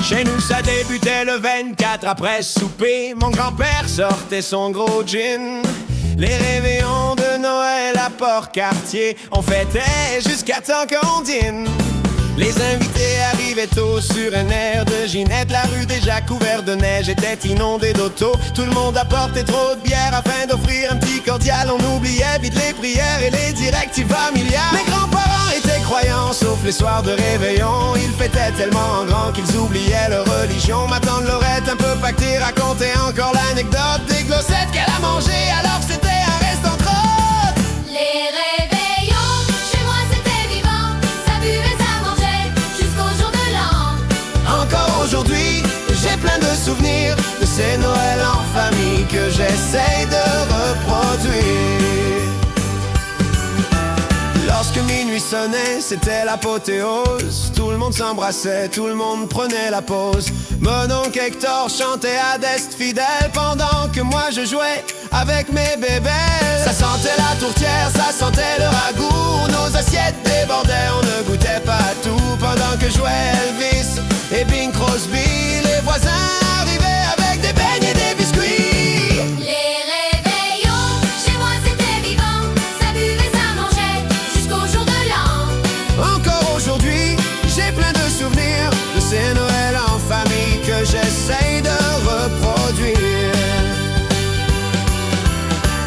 Chez nous ça débutait le 24 après souper. Mon grand-père sortait son gros gin. Les réveillons de Noël à Port-Cartier, on fêtait jusqu'à temps qu'on dîne. Les invités arrivaient tôt sur un air de Ginette. La rue déjà couverte de neige était inondée d'autos. Tout le monde apportait trop de bière afin d'offrir un petit cordial. On oubliait vite les prières et les directives familiales. Mes grands-parents étaient croyants sauf les soirs de réveillon. Ils fêtaient tellement en grand qu'ils oubliaient leur religion. Ma tante Laurette un peu pactée racontait encore l'anecdote des glossettes qu'elle a mangées alors que c'était un reste entre autres. Les réveillons, chez moi c'était vivant. Ça buvait, ça mangeait, jusqu'au jour de l'an. Encore aujourd'hui, j'ai plein de souvenirs de ces Noëls en famille que j'essaye de reproduire. Lorsque minuit sonnait, c'était l'apothéose. Tout le monde s'embrassait, tout le monde prenait la pause. Mon oncle Hector chantait à d'Est fidèle pendant que moi je jouais avec mes bébés. Ça sentait la tourtière, ça sentait le ragoût. Nos assiettes débordaient, on ne goûtait pas à tout. Pendant que jouait Elvis et Bing Crosby, les voisins arrivaient avec des beignes et des biscuits. Les réveillons, chez moi c'était vivant. Ça buvait, ça mangeait, jusqu'au jour de l'an. Encore aujourd'hui, j'ai plein de souvenirs de ces Noëls en famille que j'essaye de reproduire.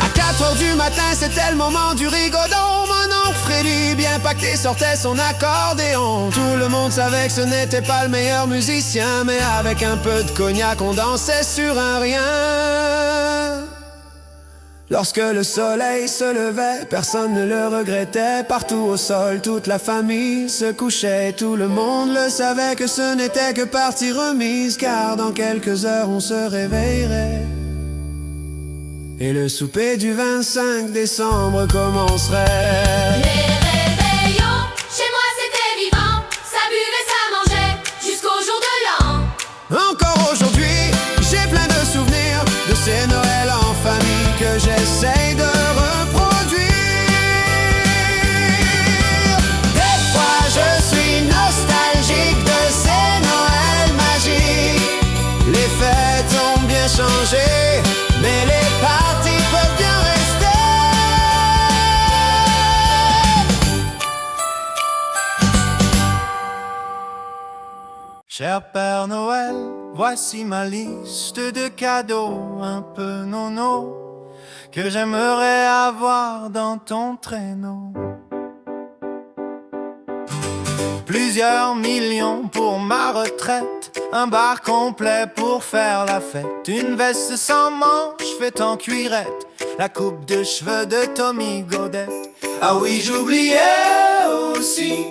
À 4h du matin, c'était le moment du rigodon. Mon oncle Freddy, bien pacté, sortait son accordéon. Tout le monde savait que ce n'était pas le meilleur musicien, mais avec un peu de cognac, on dansait sur un rien. Lorsque le soleil se levait, personne ne le regrettait. Partout au sol, toute la famille se couchait. Tout le monde le savait que ce n'était que partie remise, car dans quelques heures on se réveillerait. Et le souper du 25 décembre commencerait. Les réveillons, chez moi c'était vivant. Ça buvait, ça mangeait, jusqu'au jour de l'an. Encore aujourd'hui, j'ai plein de souvenirs de ces Noëls en famille que j'essaye de reproduire. Des fois je suis nostalgique de ces Noëls magiques. Les fêtes ont bien changé, mais les parties peuvent bien rester. Cher Père Noël, voici ma liste de cadeaux un peu nono que j'aimerais avoir dans ton traîneau. Plusieurs millions pour ma retraite, un bar complet pour faire la fête, une veste sans manches faite en cuirette, la coupe de cheveux de Tommy Godette. Ah oui, j'oubliais aussi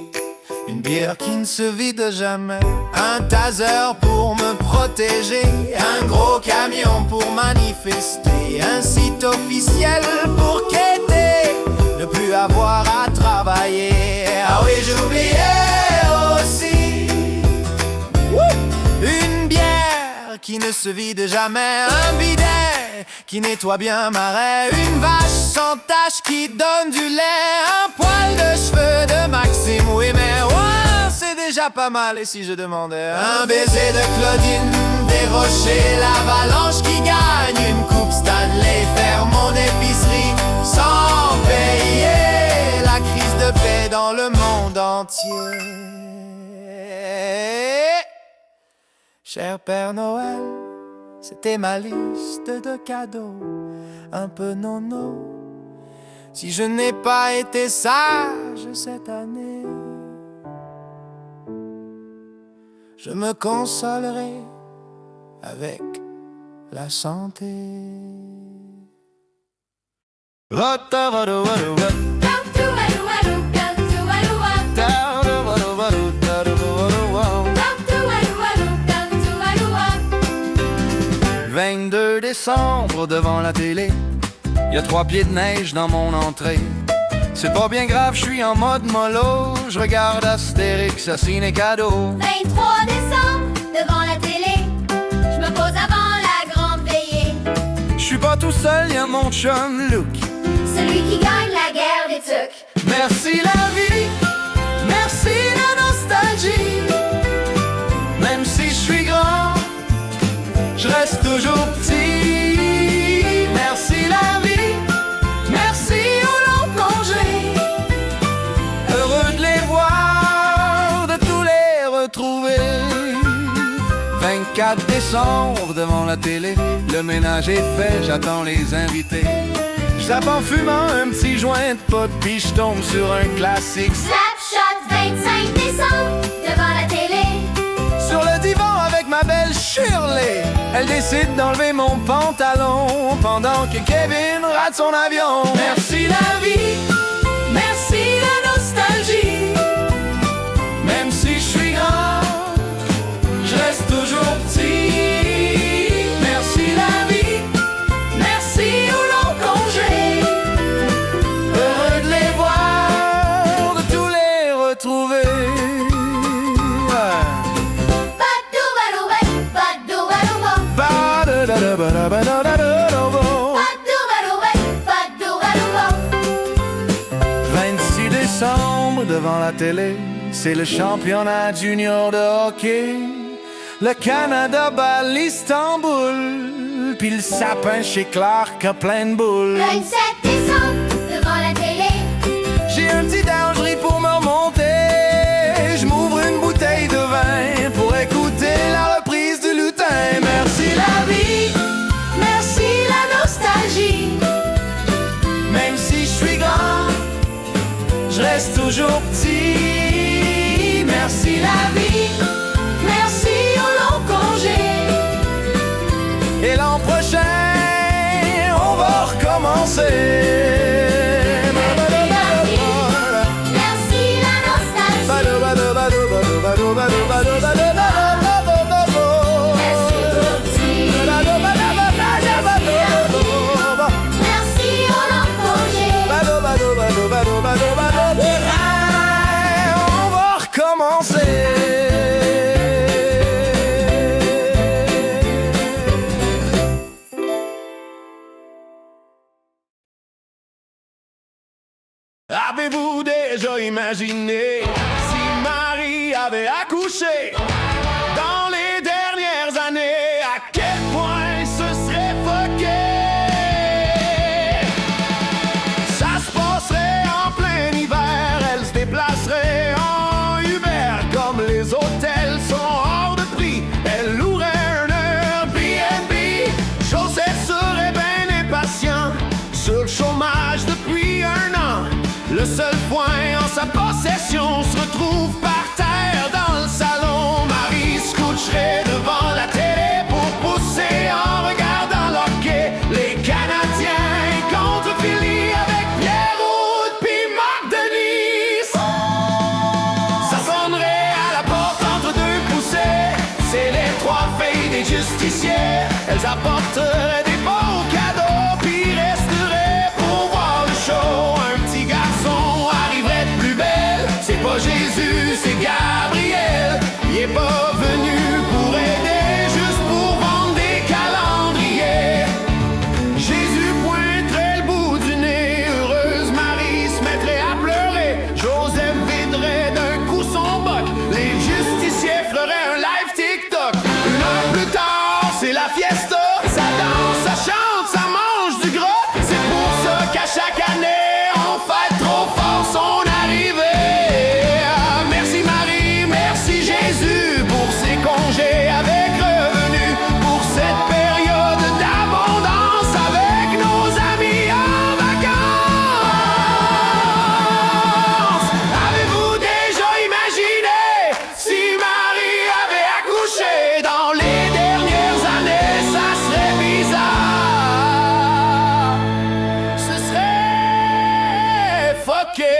une bière qui ne se vide jamais, un taser pour me protéger, un gros camion pour manifester, un site officiel pour quêter, ne plus avoir à travailler. Ah oui, j'oubliais aussi une bière qui ne se vide jamais, un bidet qui nettoie bien ma raie, une vache sans tache qui donne du lait, un poil de cheveux de Maxime, oui mais ouais, c'est déjà pas mal. Et si je demandais un baiser de Claudine, dérocher l'avalanche qui gagne une coupe Stanley, faire mon épicerie sans payer, la crise de paix dans le monde entier. Cher Père Noël, c'était ma liste de cadeaux un peu nono. Si je n'ai pas été sage cette année, je me consolerai avec la santé. Le 22 décembre devant la télé, y a 3 pieds de neige dans mon entrée. C'est pas bien grave, je suis en mode mollo, je regarde Astérix, Assassine cadeau. 23 décembre, devant la télé, je me pose avant la grande veillée. Je suis pas tout seul, y a mon chum Luke, Celui qui gagne la guerre des tucs. merci la vie, merci la nostalgie. Même si je suis 4 décembre devant la télé, le ménage est fait, j'attends les invités. J'tape en fumant un petit joint de pot, puis j'tombe sur un classique. Snapshot 25 décembre devant la télé. Sur le divan avec ma belle Shirley, elle décide d'enlever mon pantalon pendant que Kevin rate son avion. Merci la vie, merci la nostalgie. Même si je suis grand, je reste toujours petit. Merci la vie, merci au long congé. Heureux de les voir, de tous les retrouver. Badou-badou-badou-badou-badou-badou. 26 décembre devant la télé, c'est le championnat junior de hockey. Le Canada bat l'Istanbul, puis le sapin chez Clark a plein de boules. 27 décembre devant la télé. J'ai un petit dangerie pour me remonter. Je m'ouvre une bouteille de vin pour écouter la reprise du lutin. Merci la vie, merci la nostalgie. Même si je suis grand, je reste toujours petit. Merci la vie, merci au long congé. Et l'an prochain, on va recommencer. Avez-vous déjà imaginé si Marie avait accouché dans les dernières années, à quel point ce serait fucké? Ça se passerait en plein hiver, elle se déplacerait en Uber. Comme les hôtels sont hors de prix, elle louerait un Airbnb. Joseph serait bien impatient, sur le chômage depuis un an. Le seul point en sa possession se retrouve par terre dans le salon. Marie se coucherait devant la télé pour pousser en regardant l'hockey. Les Canadiens contre Philly avec Pierre Roux puis Marc Denis. Ça sonnerait à la porte entre deux poussées. C'est les trois filles des justiciers. Elles apporteraient des beaux cadeaux puis resteraient pour voir le show. C'est pas Jésus, c'est Gabriel. Il est pas venu pour aider, juste pour vendre des calendriers. Jésus pointerait le bout du nez, heureuse Marie se mettrait à pleurer. Joseph viderait d'un coup son boc, les justiciers feraient un live TikTok. Une heure plus tard, c'est la fiesta. Ça danse, ça chante, ça mange du gras. C'est pour ça qu'à chaque année, on fête trop fort son arrivée. Avec revenu pour cette période d'abondance avec nos amis en vacances. Avez-vous déjà imaginé si Marie avait accouché dans les dernières années? Ça serait bizarre, ce serait fucké.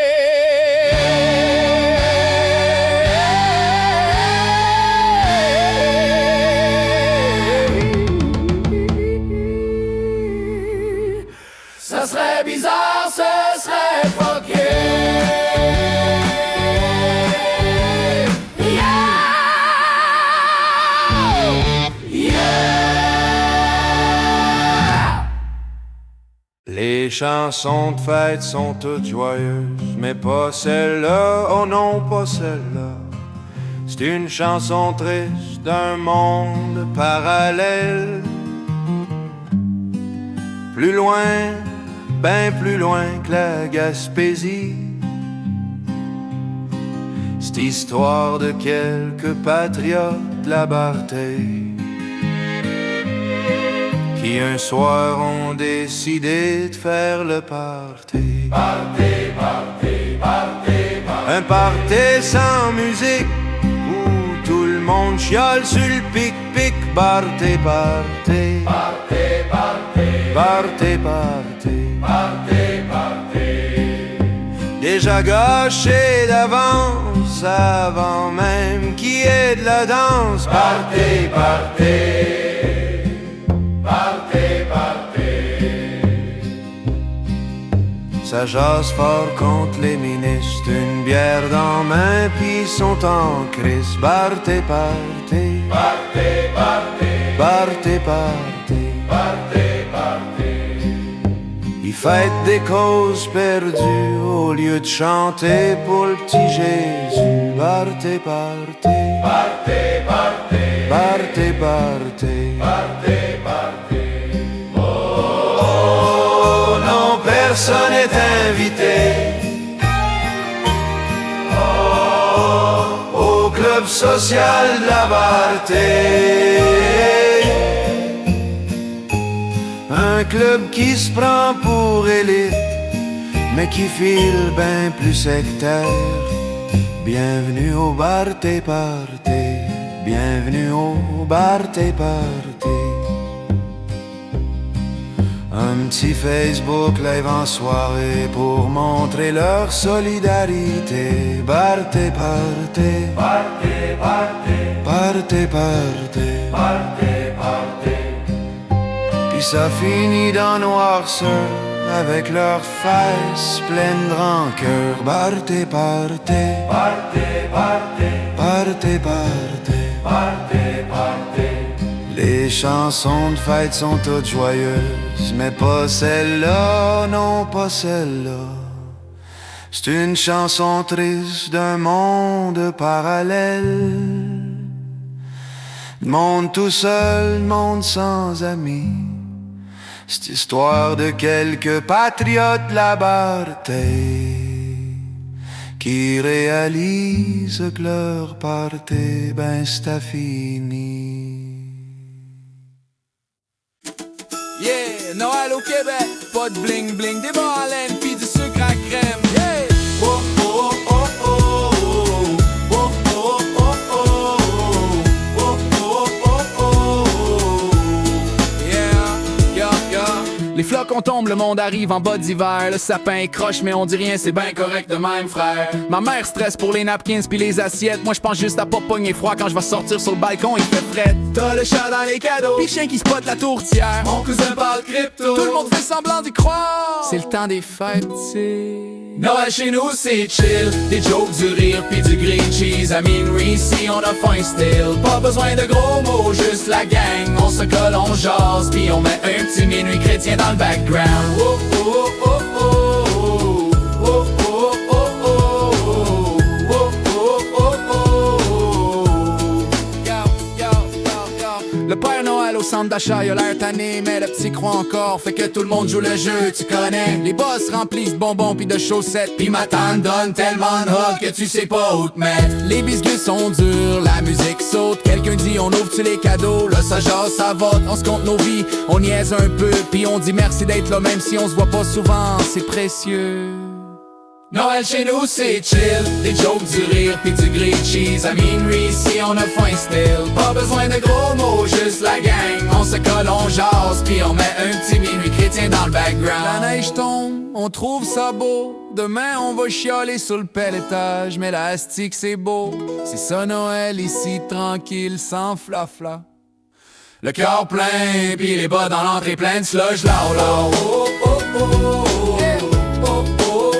Ce serait bizarre, ce serait fucké. Les chansons de fête sont toutes joyeuses, mais pas celle-là, oh non, pas celle-là. C'est une chanson triste d'un monde parallèle. Plus loin, ben plus loin que la Gaspésie. C'est histoire de quelques patriotes de la Barthé. qui un soir ont décidé de faire le party. Partez, partez, partez, partez. Un party sans musique où tout le monde chiale sur le pic-pic. Partez, partez, Partez, partez, partez, partez. partez, partez. Déjà gâché d'avance avant même qu'il y ait de la danse. Partez, partez, partez, partez. Ça jase fort contre les ministres, une bière dans main puis sont en crise. Partez, partez, Partez, partez, partez, partez. partez, partez. Ils fêtent des causes perdues au lieu de chanter pour le petit Jésus. Partez, partez, Partez, partez, partez, partez. partez, partez. Oh non, personne n'est invité. Oh, au club social de la Barté. Un club qui se prend pour élite, mais qui file bien plus sectaire. Bienvenue au Barté Party, bienvenue au Barté Party. Un petit Facebook live en soirée pour montrer leur solidarité. Barté Party, Partez, partez, Barté Party. partez, partez. Puis ça finit dans noirceur avec leurs fesses pleines de rancœur. Barté Party, Partez, partez, Barté Party. partez, partez. Les chansons de fête sont toutes joyeuses, mais pas celle-là, non pas celle-là. C'est une chanson triste d'un monde parallèle. Monde tout seul, monde sans amis. C'est histoire de quelques patriotes la Barté qui réalisent que leur party, ben c'est fini. Yeah, Noël au Québec, pas de bling bling, des bons en laine pis du sucre à crème. Yeah. Oh oh oh oh oh oh oh oh oh oh oh oh. Yeah, yeah, yeah. Les flocons tombent, le monde arrive en bas d'hiver. Le sapin est croche, mais on dit rien, c'est ben correct de même, frère. Ma mère stresse pour les napkins pis les assiettes. Moi j'pense juste à pas pogner froid quand je vais sortir sur le balcon, il fait fret. T'as le chat dans les cadeaux, pis le chien qui spotte la tourtière. Mon cousin parle crypto, tout le monde fait semblant d'y croire. C'est le temps des fêtes, c'est Noël chez nous c'est chill, des jokes, du rire pis du green cheese. I mean ici on a faim still. Pas besoin de gros mots, juste la gang. On se colle, on jase, pis on met un petit minuit chrétien dans le background. Oh oh oh oh oh oh oh oh oh oh oh oh oh. Le Père Noël au centre d'achat, il a l'air tanné, mais le petit croit encore, fait que tout le monde joue le jeu, tu connais. Les boss remplissent de bonbons pis de chaussettes, pis ma tante donne tellement de hot que tu sais pas où te mettre. Les biscuits sont durs, la musique saute, quelqu'un dit on ouvre-tu les cadeaux, là ça jase, ça vote, on se compte nos vies, on niaise un peu, pis on dit merci d'être là même si on se voit pas souvent, c'est précieux. Noël chez nous c'est chill, des jokes, du rire pis du grilled cheese. I mean ici on a faim still. Pas besoin de gros mots, juste la gang. On se colle, on jase pis on met un petit minuit chrétien dans le background. La neige tombe, on trouve ça beau. Demain on va chialer sur le pelletage, mais la astique c'est beau. C'est ça Noël ici tranquille sans flafla. Le cœur plein pis les bas dans l'entrée plein de slush là là. Oh oh oh oh. Yeah. Oh oh.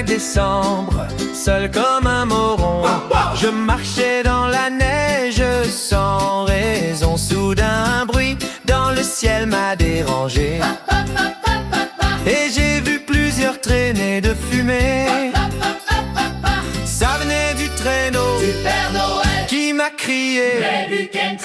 Décembre, seul comme un moron, je marchais dans la neige sans raison. Soudain un bruit dans le ciel m'a dérangé et j'ai vu plusieurs traînées de fumée crier. Mes week-ends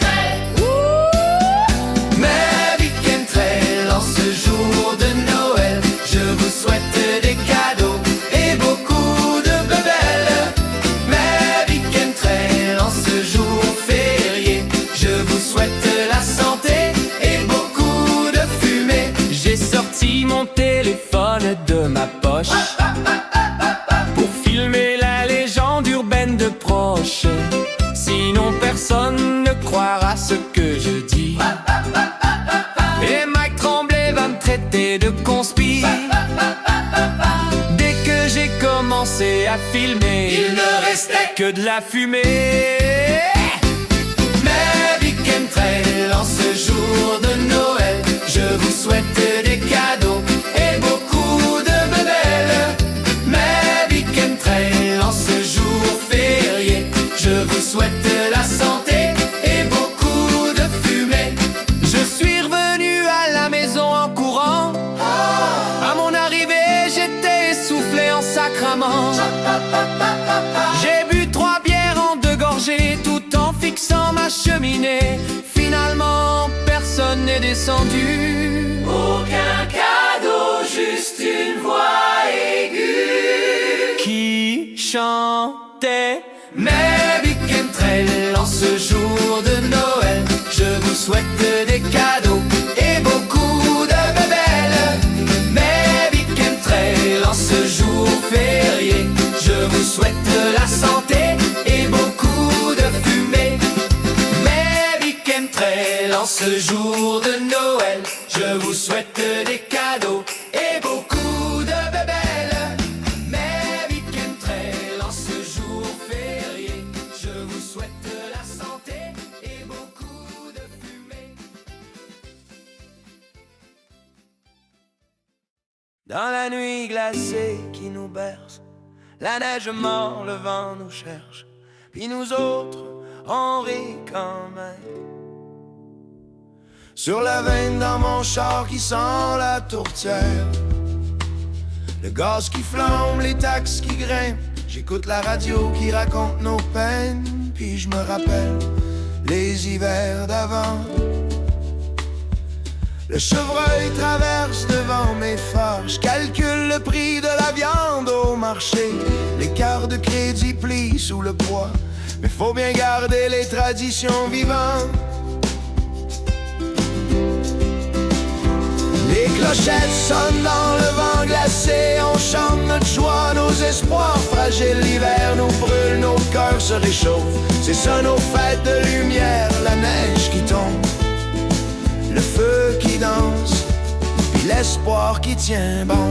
Mes week-ends trails en ce jour de Noël. Je vous souhaite des cadeaux et beaucoup de bebelles. Mes week-ends trails en ce jour férié. Je vous souhaite la santé et beaucoup de fumée. J'ai sorti mon téléphone de ma poche pour filmer la légende urbaine de proche. Sinon personne ne croira ce que je dis. Et Mike Tremblay va me traiter de conspi. Dès que j'ai commencé à filmer, Il ne restait que de la fumée. Mes week-end trails en ce jour de Noël. Je vous souhaite des cadeaux et beaucoup de bebelles. Mes week-end trails en ce jour férié. Je vous souhaite la santé et beaucoup de fumée. Je suis revenu à la maison en courant. À mon arrivée, j'étais essoufflé en sacrament. J'ai bu 3 bières en 2 gorgées, tout en fixant ma cheminée. Finalement, personne n'est descendu. Aucun cadeau, juste une voix aiguë Qui chantait? Mes week-end trails en ce jour de Noël. Je vous souhaite des cadeaux et beaucoup de bebelles. Mes week-end trails en ce jour férié. Je vous souhaite la santé et beaucoup de fumée. Mes week-end trails en ce jour de Noël. Je vous souhaite des cadeaux et beaucoup de bebelles. Mes week-end trails en ce jour férié. Je vous souhaite la santé et beaucoup de fumée. Dans la nuit glacée qui nous berce, la neige mord, le vent nous cherche. Puis nous autres, on rit quand même. Sur la veine dans mon char qui sent la tourtière, le gaz qui flambe, les taxes qui grimpent. J'écoute la radio qui raconte nos peines. Puis je me rappelle les hivers d'avant. Le chevreuil traverse devant mes phares. Je calcule le prix de la viande au marché. Les cartes de crédit plient sous le poids. Mais faut bien garder les traditions vivantes. Les clochettes sonnent dans le vent glacé. On chante notre joie, nos espoirs fragiles. L'hiver nous brûle, nos cœurs se réchauffent. C'est ça nos fêtes de lumière. La neige qui tombe, le feu qui danse, puis l'espoir qui tient bon.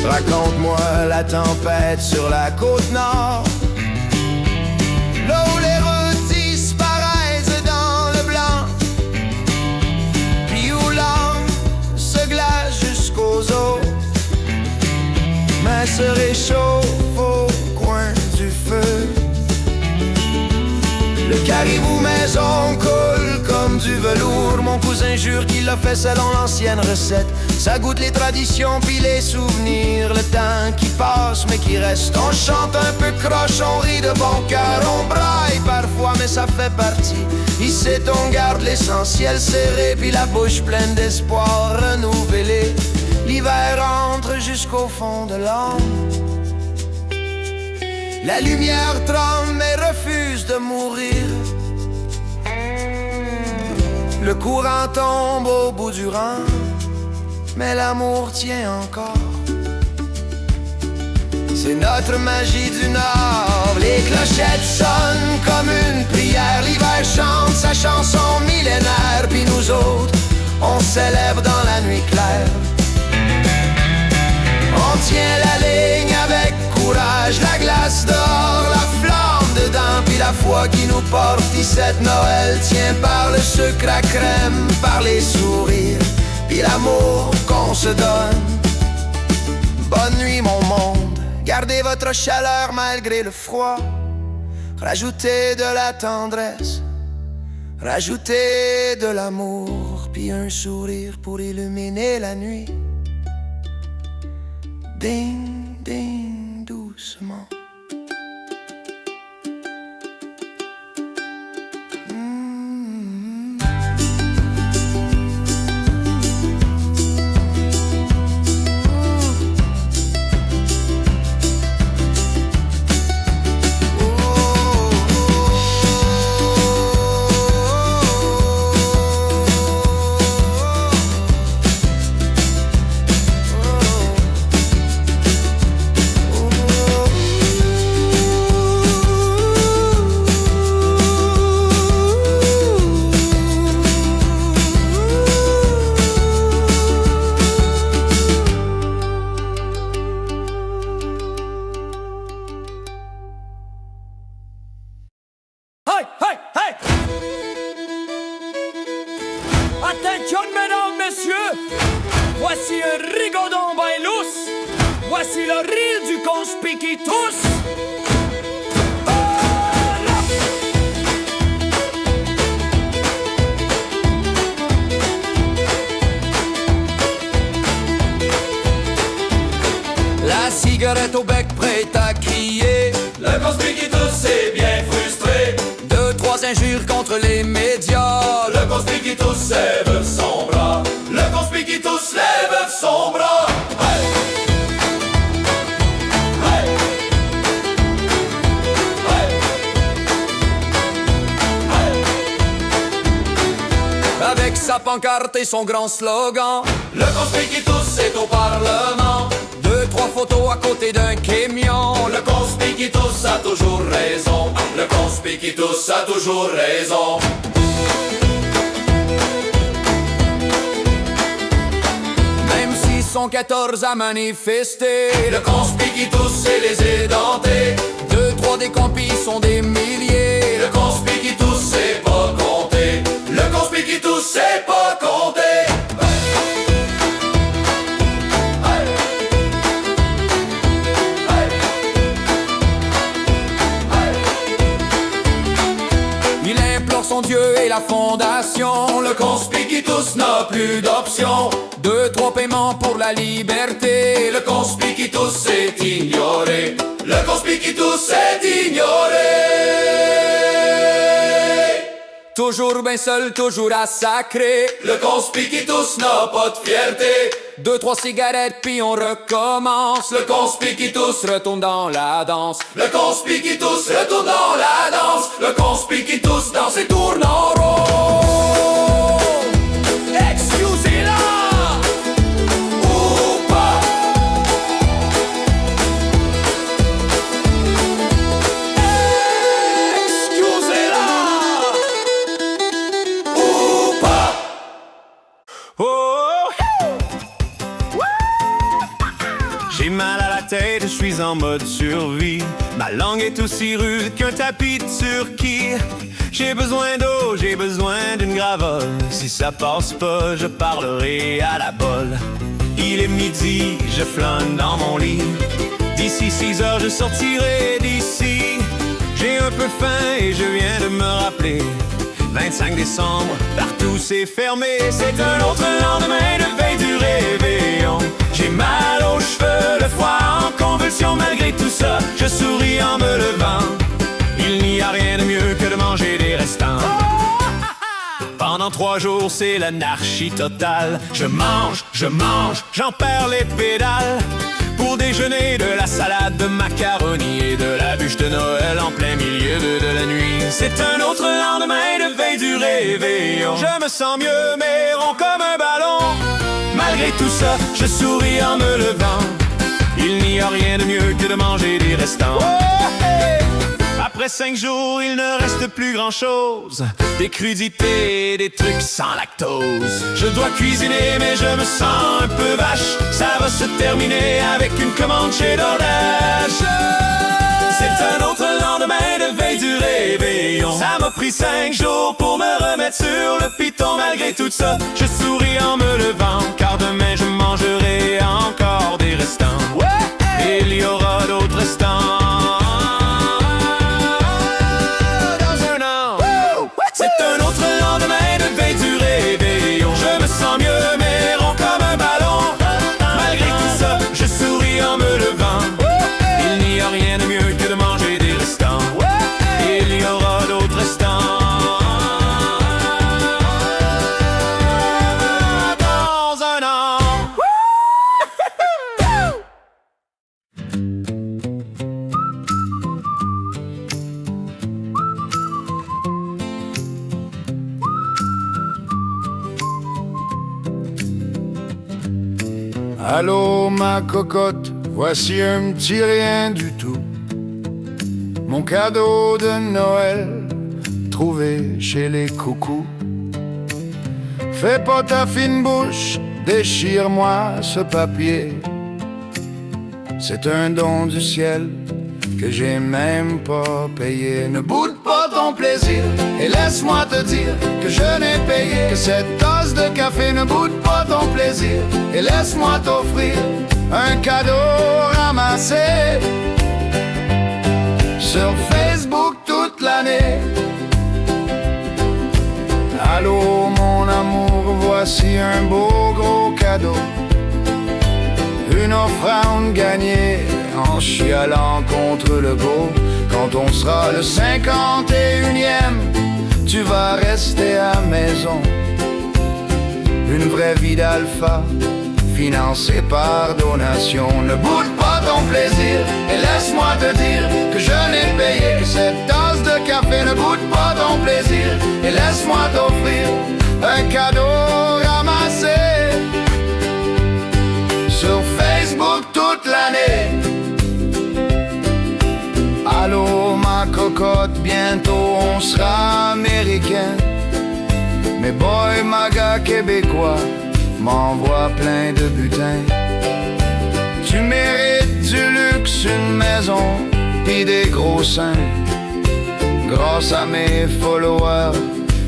Raconte-moi la tempête sur la côte nord, là où les routes disparaissent dans le blanc, puis où l'âme se glace jusqu'aux os, mais se réchauffe au coin du feu. Le caribou maison coule comme du velours. Mon cousin jure qu'il l'a fait selon l'ancienne recette. Ça goûte les traditions puis les souvenirs. Le temps qui passe mais qui reste. On chante un peu croche, on rit de bon cœur. On braille parfois mais ça fait partie. Ici on garde l'essentiel serré. Puis la bouche pleine d'espoir renouvelé. L'hiver entre jusqu'au fond de l'âme. La lumière tremble mais refuse de mourir. Le courant tombe au bout du rang, mais l'amour tient encore. C'est notre magie du Nord. Les clochettes sonnent comme une prière. L'hiver chante sa chanson millénaire. Puis nous autres, on célèbre dans la nuit claire. On tient la ligne avec courage. La glace dehors, la flamme dedans. Puis la foi qui nous porte ici Noël tient par le sucre à crème, par les sourires, puis l'amour qu'on se donne. Bonne nuit mon monde, gardez votre chaleur malgré le froid. Rajoutez de la tendresse, rajoutez de l'amour, puis un sourire pour illuminer la nuit. Ding, ding, doucement. Attention, mesdames, messieurs, voici un rigodon ben lousse. Voici le reel du conspicuous. La cigarette au bec prête à crier. Le conspicuous est bien frustré. Deux, trois injures contre les médias. Le conspicuous lève son bras. Le conspicuous lève son bras. Hey! Hey! Hey! Hey! Avec sa pancarte et son grand slogan. Le conspicuous est au Parlement. Deux, trois photos à côté d'un camion. Le conspicuous a toujours raison. Le conspicuous a toujours raison. Même s'ils sont 14 à manifester. Le conspicuous et les édentés. Deux, trois des compis sont des milliers. Le conspicuous c'est pas compté. Le conspicuous c'est pas compté. Il implore son Dieu et la fondation. Le conspicuous n'a plus d'option. Deux, trois paiements pour la liberté. Le conspicuous est ignoré. Le conspicuous est ignoré. Toujours bien seul, toujours à sacrer. Le conspicuous n'a pas de fierté. Deux, trois cigarettes puis on recommence. Le conspicuous Retourne dans la danse. Le conspicuous retourne dans la danse. Le conspicuous danse et tourne en rond. Excusez-la! Ou pas. Excusez-la! Ou pas. Oh, j'ai mal à la tête, je suis en mode survie. Ma langue est aussi rude qu'un tapis de Turquie. J'ai besoin d'eau, j'ai besoin d'une gravole. Si ça passe pas, je parlerai à la bolle. Il est midi, je flâne dans mon lit. D'ici 6 heures, je sortirai d'ici. J'ai un peu faim et je viens de me rappeler. 25 décembre, partout c'est fermé. C'est un autre lendemain de veille du réveillon. J'ai mal aux cheveux, le foie en convulsion. Malgré tout ça, je souris en me levant. Il n'y a rien de mieux que de manger des restants. Pendant 3 jours, c'est l'anarchie totale. Je mange, j'en perds les pédales. Pour déjeuner, de la salade de macaroni et de la bûche de Noël en plein milieu de la nuit. C'est un autre lendemain de veille du réveillon. Je me sens mieux, mais rond comme un ballon. Malgré tout ça, je souris en me levant. Il n'y a rien de mieux que de manger des restants. Oh, hey! Après 5 jours, il ne reste plus grand chose. Des crudités, des trucs sans lactose. Je dois cuisiner, mais je me sens un peu vache. Ça va se terminer avec une commande chez DoorDash. C'est un autre lendemain de veille du réveillon. Ça m'a pris 5 jours pour me remettre sur le piton. Malgré tout ça, je souris en me levant. Car demain, je mangerai encore des restants. Et il y aura d'autres restants. C'est un autre lendemain de veille du réveillon. Je me sens mieux, mais rond comme un ballon. Malgré tout ça, je souris en me levant. Il n'y a rien de mieux que de manger des restants. Et il y aura d'autres restants. Dans un an. Allô ma cocotte, voici un petit rien du tout. Mon cadeau de Noël, trouvé chez les coucous. Fais pas ta fine bouche, déchire-moi ce papier. C'est un don du ciel que j'ai même pas payé. Ne boude pas ton plaisir et laisse-moi te dire que je n'ai payé que cette tasse de café. Ne boude pas ton plaisir et laisse-moi t'offrir un cadeau ramassé sur Facebook toute l'année. Allô mon amour, voici un beau gros cadeau, une offrande gagnée en chialant contre le beau. Quand on sera le 51e, tu vas rester à maison. Une vraie vie d'alpha, financée par donation. Ne boude pas ton plaisir et laisse-moi te dire que je n'ai payé que cette tasse de café. Ne boude pas ton plaisir et laisse-moi t'offrir un cadeau ramassé sur Facebook toute l'année. Allô ma cocotte, bientôt on sera américain. Mes boys magas québécois m'envoient plein de butin. Tu mérites du luxe, une maison pis des gros seins, grâce à mes followers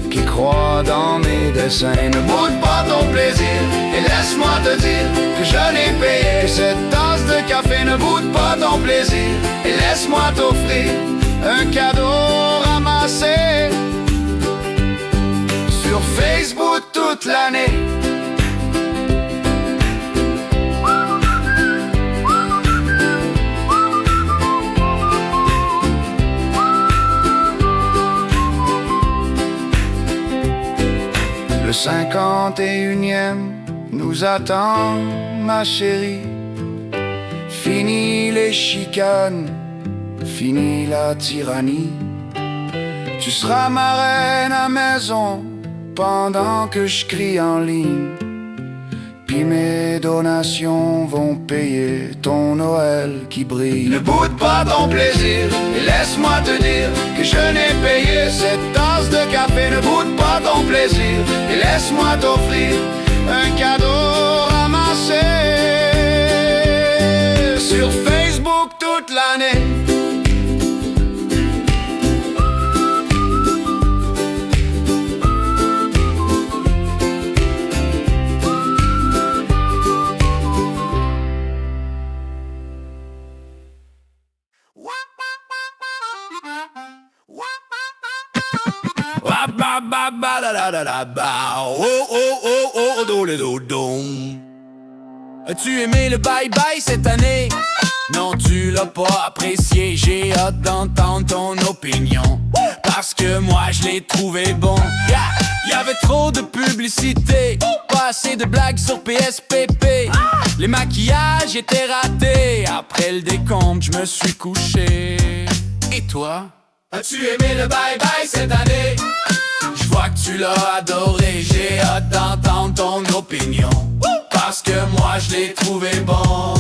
qui croient dans mes dessins. Ne boude pas ton plaisir et laisse-moi te dire que je n'ai payé que cette tasse de café. Ne boude pas ton plaisir et laisse-moi t'offrir un cadeau ramassé sur Facebook toute l'année. Le 51e nous attend, ma chérie. Fini les chicanes, fini la tyrannie. Tu seras ma reine à maison pendant que je crie en ligne. Puis mes donations vont payer ton Noël qui brille. Ne boude pas ton plaisir et laisse-moi te dire que je n'ai payé cette tasse de café. Ne boude pas ton plaisir et laisse-moi t'offrir un cadeau ramassé sur Facebook toute l'année. As-tu aimé le bye-bye cette année? Non, tu l'as pas apprécié. J'ai hâte d'entendre ton opinion, parce que moi je l'ai trouvé bon. Y'avait trop de publicité, pas assez de blagues sur PSPP. Les maquillages étaient ratés. Après le décompte, je me suis couché. Et toi? As-tu aimé le bye-bye cette année? Je vois que tu l'as adoré. J'ai hâte d'entendre ton opinion, parce que moi je l'ai trouvé bon.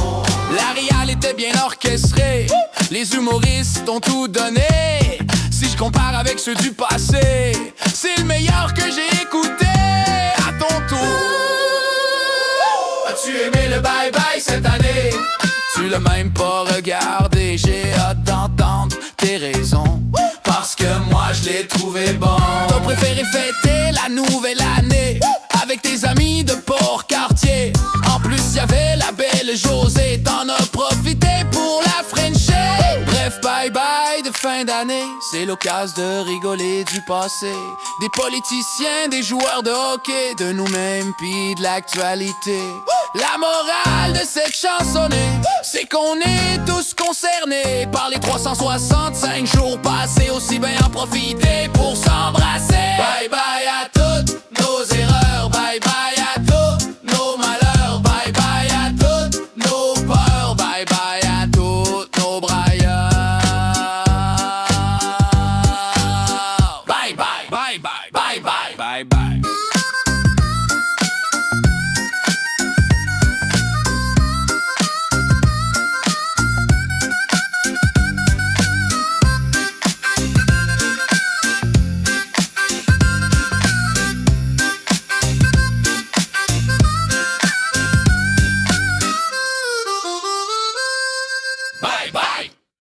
La réal était bien orchestrée, les humoristes ont tout donné. Si je compare avec ceux du passé, c'est le meilleur que j'ai écouté. À ton tour, as-tu aimé le bye-bye cette année? Tu l'as même pas regardé. J'ai hâte d'entendre tes raisons, parce que moi je l'ai trouvé bon. T'as préféré fêter la nouvelle année avec tes amis de Port-Cartier. En plus y'avait la belle Josée, t'en as profité pour la Frencher. Bref, bye bye de fin d'année, c'est l'occasion de rigoler du passé, des politiciens, des joueurs de hockey, de nous-mêmes pis de l'actualité. La morale de cette chansonnée, c'est qu'on est tous concernés par les 365 jours passés. Aussi bien en profiter pour s'embrasser. Bye bye à